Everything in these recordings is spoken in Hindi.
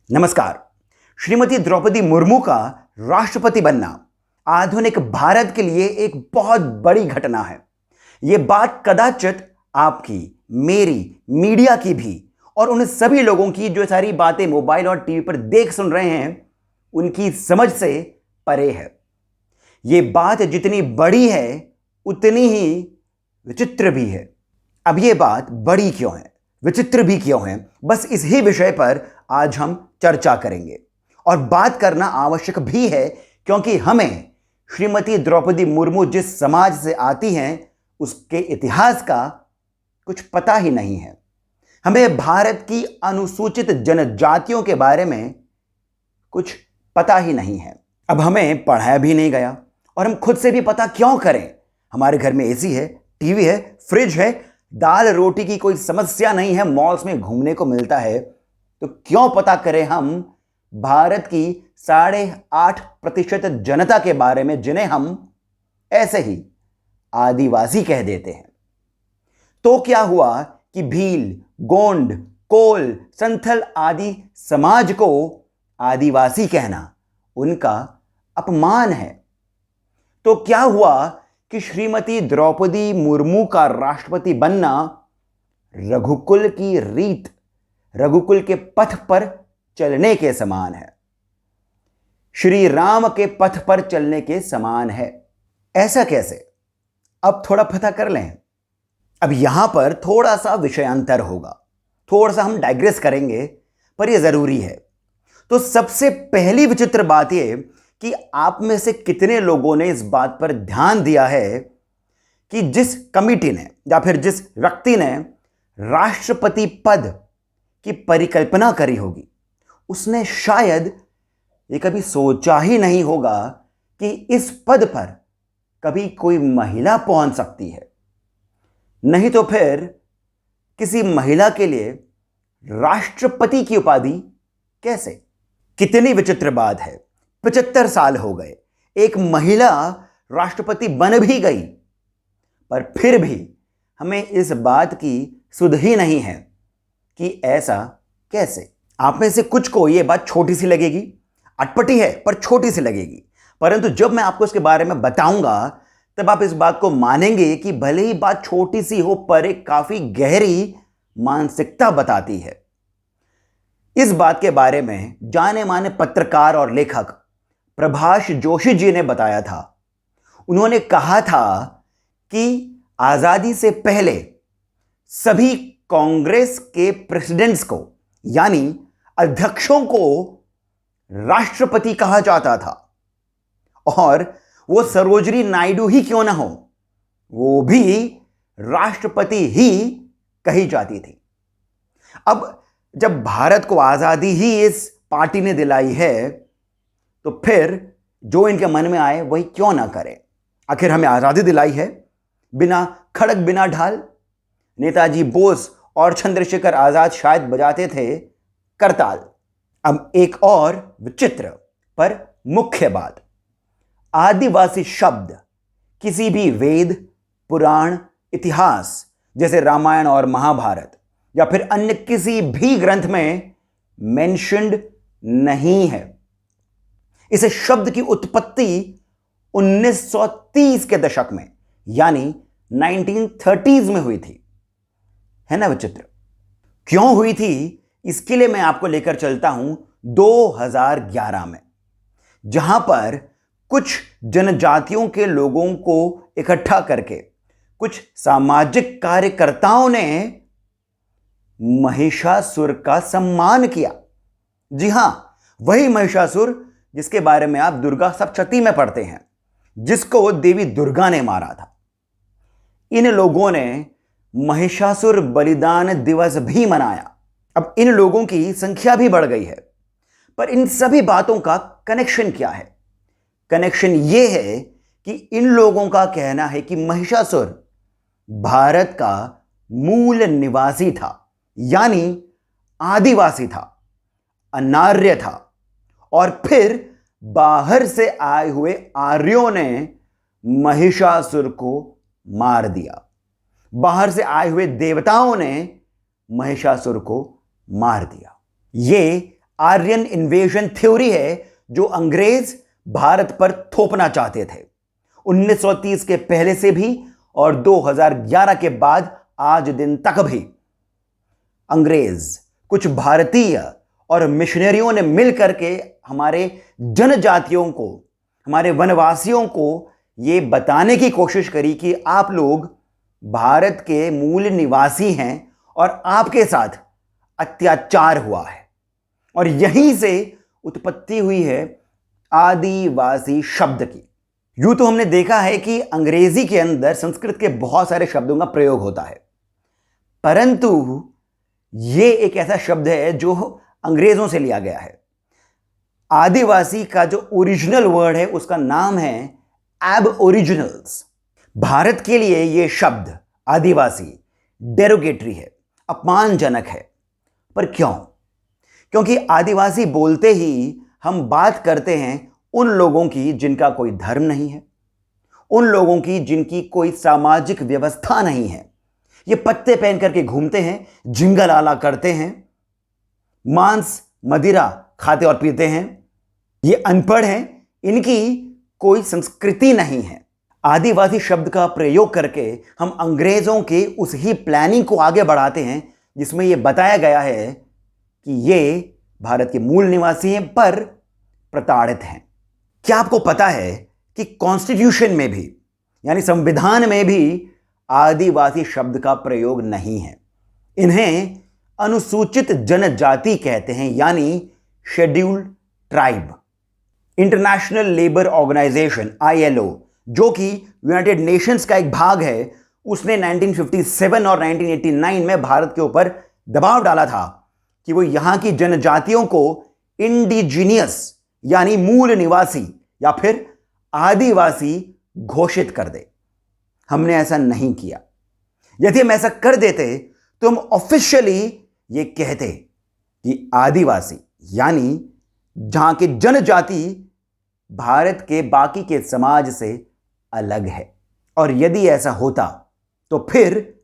नमस्कार। श्रीमती द्रौपदी मुर्मू का राष्ट्रपति बनना आधुनिक भारत के लिए एक बहुत बड़ी घटना है। यह बात कदाचित आपकी, मेरी, मीडिया की भी और उन सभी लोगों की जो सारी बातें मोबाइल और टीवी पर देख सुन रहे हैं, उनकी समझ से परे है। यह बात जितनी बड़ी है उतनी ही विचित्र भी है। अब यह बात बड़ी क्यों है, विचित्र भी क्यों है, बस इस ही विषय पर आज हम चर्चा करेंगे। और बात करना आवश्यक भी है क्योंकि हमें श्रीमती द्रौपदी मुर्मू जिस समाज से आती हैं उसके इतिहास का कुछ पता ही नहीं है। हमें भारत की अनुसूचित जनजातियों के बारे में कुछ पता ही नहीं है। अब हमें पढ़ाया भी नहीं गया और हम खुद से भी पता क्यों करें। हमारे घर में एसी है, टीवी है, फ्रिज है, दाल रोटी की कोई समस्या नहीं है, मॉल्स में घूमने को मिलता है, तो क्यों पता करें हम भारत की 8.5% जनता के बारे में जिन्हें हम ऐसे ही आदिवासी कह देते हैं। तो क्या हुआ कि भील, गोंड, कोल, संथल आदि समाज को आदिवासी कहना उनका अपमान है। तो क्या हुआ कि श्रीमती द्रौपदी मुर्मू का राष्ट्रपति बनना रघुकुल की रीत, रघुकुल के पथ पर चलने के समान है, श्री राम के पथ पर चलने के समान है। ऐसा कैसे? अब थोड़ा पता कर लें। अब यहां पर थोड़ा सा विषयांतर होगा, थोड़ा सा हम डाइग्रेस करेंगे, पर यह जरूरी है। तो सबसे पहली विचित्र बात यह कि आप में से कितने लोगों ने इस बात पर ध्यान दिया है कि जिस कमिटी ने या फिर जिस व्यक्ति ने राष्ट्रपति पद की परिकल्पना करी होगी, उसने शायद ये कभी सोचा ही नहीं होगा कि इस पद पर कभी कोई महिला पहुंच सकती है। नहीं तो फिर किसी महिला के लिए राष्ट्रपति की उपाधि कैसे? कितनी विचित्र बात है। 75 साल हो गए, एक महिला राष्ट्रपति बन भी गई, पर फिर भी हमें इस बात की सुध ही नहीं है कि ऐसा कैसे। आप में से कुछ को यह बात छोटी सी लगेगी, अटपटी है पर छोटी सी लगेगी, परंतु जब मैं आपको इसके बारे में बताऊंगा तब आप इस बात को मानेंगे कि भले ही बात छोटी सी हो पर एक काफी गहरी मानसिकता बताती है। इस बात के बारे में जाने माने पत्रकार और लेखक प्रभाष जोशी जी ने बताया था। उन्होंने कहा था कि आजादी से पहले सभी कांग्रेस के प्रेसिडेंट्स को यानी अध्यक्षों को राष्ट्रपति कहा जाता था, और वो सरोजिनी नायडू ही क्यों ना हो, वो भी राष्ट्रपति ही कही जाती थी। अब जब भारत को आजादी ही इस पार्टी ने दिलाई है, तो फिर जो इनके मन में आए वही क्यों ना करें। आखिर हमें आजादी दिलाई है, बिना खड़ग बिना ढाल। नेताजी बोस और चंद्रशेखर आजाद शायद बजाते थे करताल। अब एक और विचित्र पर मुख्य बात, आदिवासी शब्द किसी भी वेद, पुराण, इतिहास जैसे रामायण और महाभारत या फिर अन्य किसी भी ग्रंथ में मेंशन्ड नहीं है। इस शब्द की उत्पत्ति 1930 के दशक में यानी 1930s में हुई थी। है ना विचित्र? क्यों हुई थी इसके लिए मैं आपको लेकर चलता हूं 2011 में, जहां पर कुछ जनजातियों के लोगों को इकट्ठा करके कुछ सामाजिक कार्यकर्ताओं ने महिषासुर का सम्मान किया। जी हां, वही महिषासुर जिसके बारे में आप दुर्गा सप्तशती में पढ़ते हैं, जिसको देवी दुर्गा ने मारा था। इन लोगों ने महिषासुर बलिदान दिवस भी मनाया। अब इन लोगों की संख्या भी बढ़ गई है, पर इन सभी बातों का कनेक्शन क्या है? कनेक्शन यह है कि इन लोगों का कहना है कि महिषासुर भारत का मूल निवासी था, यानी आदिवासी था, अनार्य था, और फिर बाहर से आए हुए आर्यों ने महिषासुर को मार दिया। बाहर से आए हुए देवताओं ने महिषासुर को मार दिया। ये आर्यन इन्वेजन थ्योरी है जो अंग्रेज भारत पर थोपना चाहते थे। 1930 के पहले से भी और 2011 के बाद आज दिन तक भी अंग्रेज, कुछ भारतीय और मिशनरियों ने मिलकर के हमारे जनजातियों को, हमारे वनवासियों को यह बताने की कोशिश करी कि आप लोग भारत के मूल निवासी हैं और आपके साथ अत्याचार हुआ है। और यहीं से उत्पत्ति हुई है आदिवासी शब्द की। यूं तो हमने देखा है कि अंग्रेजी के अंदर संस्कृत के बहुत सारे शब्दों का प्रयोग होता है, परंतु यह एक ऐसा शब्द है जो अंग्रेजों से लिया गया है। आदिवासी का जो ओरिजिनल वर्ड है उसका नाम है एबओरिजिनल्स। भारत के लिए यह शब्द आदिवासी डेरोगेटरी है, अपमानजनक है। पर क्यों? क्योंकि आदिवासी बोलते ही हम बात करते हैं उन लोगों की जिनका कोई धर्म नहीं है, उन लोगों की जिनकी कोई सामाजिक व्यवस्था नहीं है। ये पत्ते पहन करके घूमते हैं, जिंगल आला करते हैं, मांस मदिरा खाते और पीते हैं, ये अनपढ़ हैं, इनकी कोई संस्कृति नहीं है। आदिवासी शब्द का प्रयोग करके हम अंग्रेजों के उस ही प्लानिंग को आगे बढ़ाते हैं जिसमें यह बताया गया है कि ये भारत के मूल निवासी हैं पर प्रताड़ित हैं। क्या आपको पता है कि कॉन्स्टिट्यूशन में भी, यानी संविधान में भी आदिवासी शब्द का प्रयोग नहीं है। इन्हें अनुसूचित जनजाति कहते हैं, यानी scheduled tribe. International labour organisation ILO, जो कि यूनाइटेड नेशंस का एक भाग है, उसने 1957 और 1989 में भारत के ऊपर दबाव डाला था कि वो यहां की जनजातियों को इंडिजीनियस यानी मूल निवासी या फिर आदिवासी घोषित कर दे। हमने ऐसा नहीं किया। यदि हम ऐसा कर देते तो हम ऑफिशियली ये कहते कि आदिवासी यानी जहां की जनजाति भारत के बाकी के समाज से अलग है। और यदि ऐसा होता तो फिर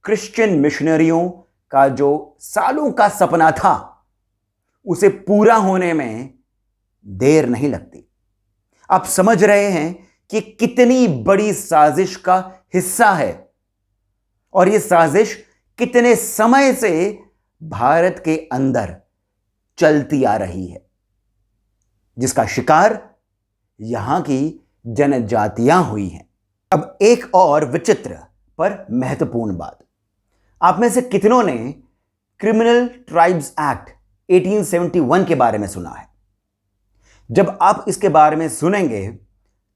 क्रिश्चियन मिशनरियों का जो सालों का सपना था उसे पूरा होने में देर नहीं लगती। आप समझ रहे हैं कि कितनी बड़ी साजिश का हिस्सा है और यह साजिश कितने समय से भारत के अंदर चलती आ रही है, जिसका शिकार यहां की जनजातियां हुई हैं। अब एक और विचित्र पर महत्वपूर्ण बात, आप में से कितनों ने क्रिमिनल ट्राइब्स एक्ट 1871 के बारे में सुना है? जब आप इसके बारे में सुनेंगे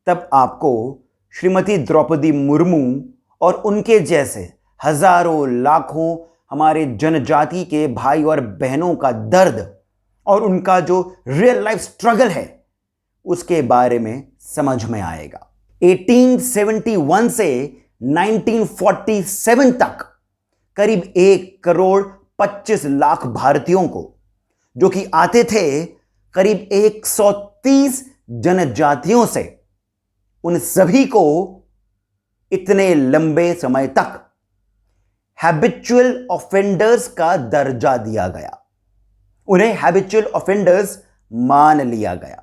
तब आपको श्रीमती द्रौपदी मुर्मू और उनके जैसे हजारों लाखों हमारे जनजाति के भाई और बहनों का दर्द और उनका जो रियल लाइफ स्ट्रगल है उसके बारे में समझ में आएगा। 1871 से 1947 तक करीब 1,25,00,000 भारतीयों को, जो कि आते थे करीब 130 जनजातियों से, उन सभी को इतने लंबे समय तक हैबिचुअल ऑफेंडर्स का दर्जा दिया गया। उन्हें हैबिचुअल ऑफेंडर्स मान लिया गया,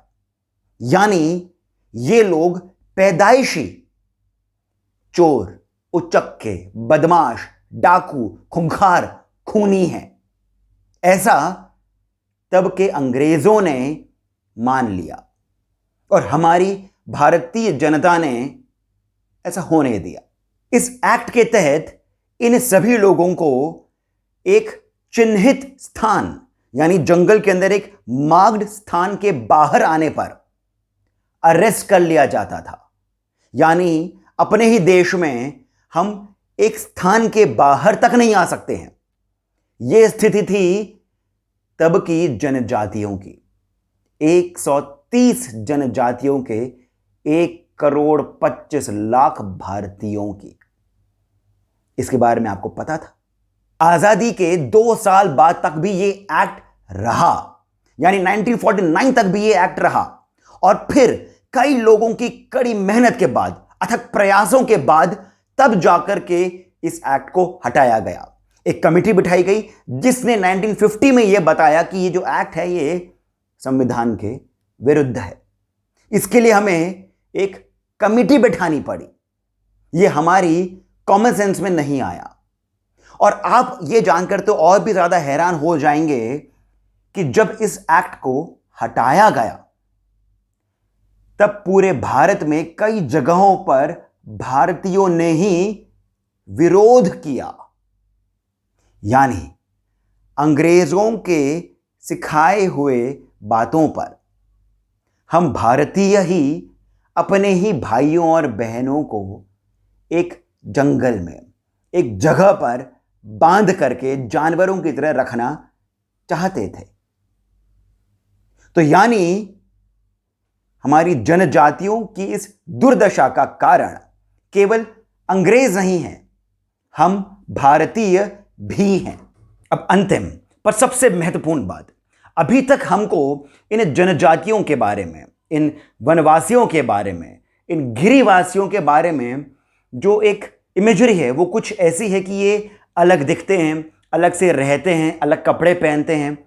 यानी ये लोग पैदाइशी चोर, उचक्के, बदमाश, डाकू, खूंखार, खूनी हैं। ऐसा तब के अंग्रेजों ने मान लिया और हमारी भारतीय जनता ने ऐसा होने दिया। इस एक्ट के तहत इन सभी लोगों को एक चिन्हित स्थान यानी जंगल के अंदर एक मार्क्ड स्थान के बाहर आने पर अरेस्ट कर लिया जाता था। यानी अपने ही देश में हम एक स्थान के बाहर तक नहीं आ सकते हैं। यह स्थिति थी तब की जनजातियों की, 130 जनजातियों के 1,25,00,000 भारतीयों की। इसके बारे में आपको पता था? आजादी के 2 साल बाद तक भी यह एक्ट रहा, यानी 1949 तक भी यह एक्ट रहा। और फिर कई लोगों की कड़ी मेहनत के बाद, अथक प्रयासों के बाद, तब जाकर के इस एक्ट को हटाया गया। एक कमेटी बिठाई गई जिसने 1950 में यह बताया कि ये जो एक्ट है ये संविधान के विरुद्ध है। इसके लिए हमें एक कमेटी बिठानी पड़ी। ये हमारी कॉमन सेंस में नहीं आया। और आप ये जानकर तो और भी ज्यादा हैरान हो जाएंगे कि जब इस एक्ट को हटाया गया तब पूरे भारत में कई जगहों पर भारतीयों ने ही विरोध किया। यानी अंग्रेजों के सिखाए हुए बातों पर हम भारतीय ही अपने ही भाइयों और बहनों को एक जंगल में, एक जगह पर बांध करके जानवरों की तरह रखना चाहते थे। तो यानी हमारी जनजातियों की इस दुर्दशा का कारण केवल अंग्रेज नहीं हैं, हम भारतीय भी हैं। अब अंतिम पर सबसे महत्वपूर्ण बात, अभी तक हमको इन जनजातियों के बारे में, इन वनवासियों के बारे में, इन गिरिवासियों के बारे में जो एक इमेजरी है वो कुछ ऐसी है कि ये अलग दिखते हैं, अलग से रहते हैं, अलग कपड़े पहनते हैं,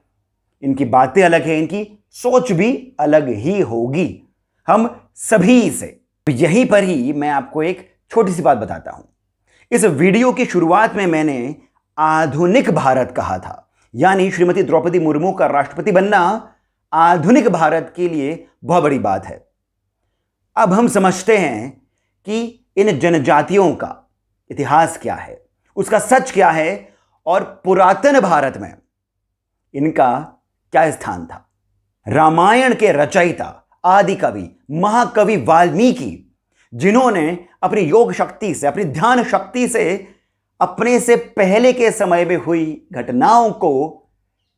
इनकी बातें अलग हैं, इनकी सोच भी अलग ही होगी हम सभी से। यहीं पर ही मैं आपको एक छोटी सी बात बताता हूं। इस वीडियो की शुरुआत में मैंने आधुनिक भारत कहा था, यानी श्रीमती द्रौपदी मुर्मू का राष्ट्रपति बनना आधुनिक भारत के लिए बहुत बड़ी बात है। अब हम समझते हैं कि इन जनजातियों का इतिहास क्या है, उसका सच क्या है और पुरातन भारत में इनका क्या स्थान था। रामायण के रचयिता आदि कवि महाकवि वाल्मीकि, जिन्होंने अपनी योग शक्ति से, अपनी ध्यान शक्ति से अपने से पहले के समय में हुई घटनाओं को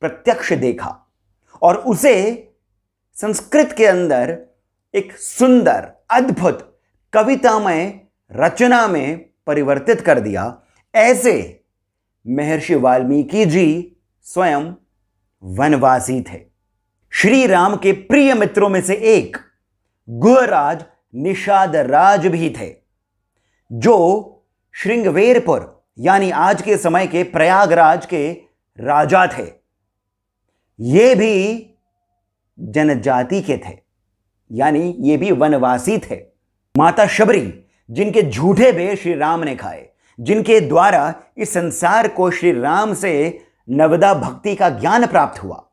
प्रत्यक्ष देखा और उसे संस्कृत के अंदर एक सुंदर अद्भुत कवितामय रचना में परिवर्तित कर दिया, ऐसे महर्षि वाल्मीकि जी स्वयं वनवासी थे। श्री राम के प्रिय मित्रों में से एक गुहराज निषाद राज भी थे, जो श्रृंगवेरपुर यानी आज के समय के प्रयागराज के राजा थे। ये भी जनजाति के थे, यानी ये भी वनवासी थे। माता शबरी, जिनके झूठे भेद श्री राम ने खाए, जिनके द्वारा इस संसार को श्री राम से नवदा भक्ति का ज्ञान प्राप्त हुआ,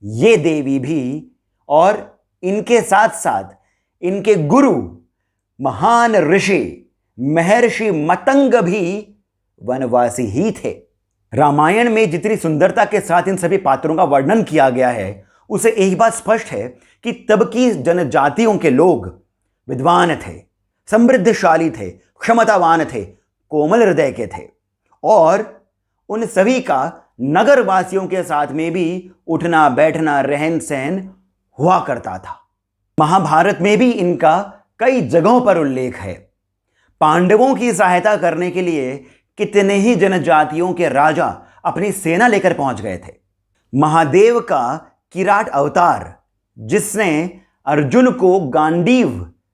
ये देवी भी और इनके साथ साथ इनके गुरु महान ऋषि महर्षि मतंग भी वनवासी ही थे। रामायण में जितनी सुंदरता के साथ इन सभी पात्रों का वर्णन किया गया है, उसे एक बात स्पष्ट है कि तब की जनजातियों के लोग विद्वान थे, समृद्धशाली थे, क्षमतावान थे, कोमल हृदय के थे और उन सभी का नगरवासियों के साथ में भी उठना बैठना रहन सहन हुआ करता था। महाभारत में भी इनका कई जगहों पर उल्लेख है। पांडवों की सहायता करने के लिए कितने ही जनजातियों के राजा अपनी सेना लेकर पहुंच गए थे। महादेव का किराट अवतार, जिसने अर्जुन को गांडीव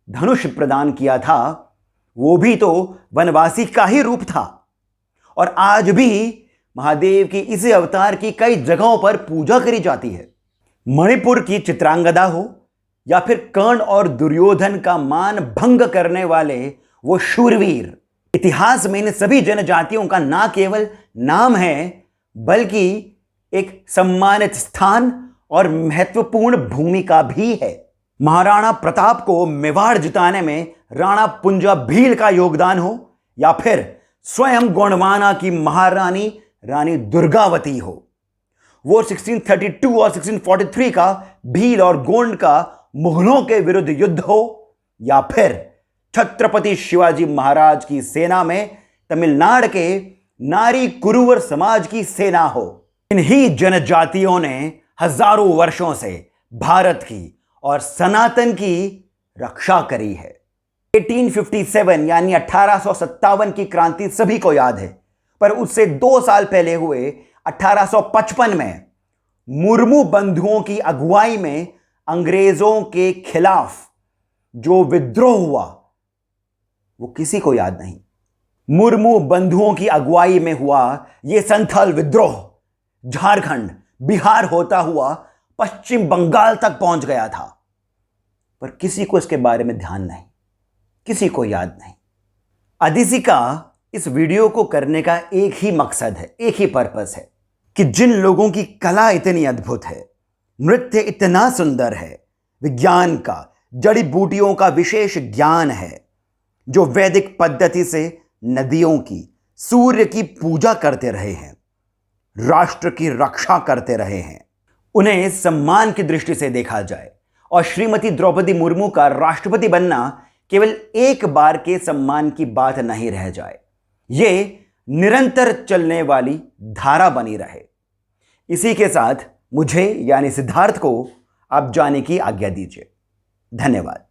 धनुष प्रदान किया था, वो भी तो वनवासी का ही रूप था। और आज भी महादेव की इसी अवतार की कई जगहों पर पूजा करी जाती है। मणिपुर की चित्रांगदा हो या फिर कर्ण और दुर्योधन का मान भंग करने वाले वो शूरवीर, इतिहास में इन सभी जनजातियों का ना केवल नाम है बल्कि एक सम्मानित स्थान और महत्वपूर्ण भूमिका भी है। महाराणा प्रताप को मेवाड़ जिताने में राणा पुंजा भील का योगदान हो या फिर स्वयं गोंडवाना की महारानी रानी दुर्गावती हो, वो 1632 और 1643 का भील और गोंड का मुगलों के विरुद्ध युद्ध हो या फिर छत्रपति शिवाजी महाराज की सेना में तमिलनाडु के नारी कुरुवर समाज की सेना हो, इन्हीं जनजातियों ने हजारों वर्षों से भारत की और सनातन की रक्षा करी है। 1857 यानी 1857 की क्रांति सभी को याद है, पर उससे 2 साल पहले हुए 1855 में मुर्मू बंधुओं की अगुवाई में अंग्रेजों के खिलाफ जो विद्रोह हुआ वो किसी को याद नहीं। मुर्मू बंधुओं की अगुवाई में हुआ यह संथाल विद्रोह झारखंड, बिहार होता हुआ पश्चिम बंगाल तक पहुंच गया था, पर किसी को इसके बारे में ध्यान नहीं, किसी को याद नहीं। अदिति का इस वीडियो को करने का एक ही मकसद है, एक ही पर्पस है कि जिन लोगों की कला इतनी अद्भुत है, नृत्य इतना सुंदर है, विज्ञान का, जड़ी बूटियों का विशेष ज्ञान है, जो वैदिक पद्धति से नदियों की, सूर्य की पूजा करते रहे हैं, राष्ट्र की रक्षा करते रहे हैं, उन्हें सम्मान की दृष्टि से देखा जाए और श्रीमती द्रौपदी मुर्मू का राष्ट्रपति बनना केवल एक बार के सम्मान की बात नहीं रह जाए, यह निरंतर चलने वाली धारा बनी रहे। इसी के साथ मुझे यानी सिद्धार्थ को आप जाने की आज्ञा दीजिए। धन्यवाद।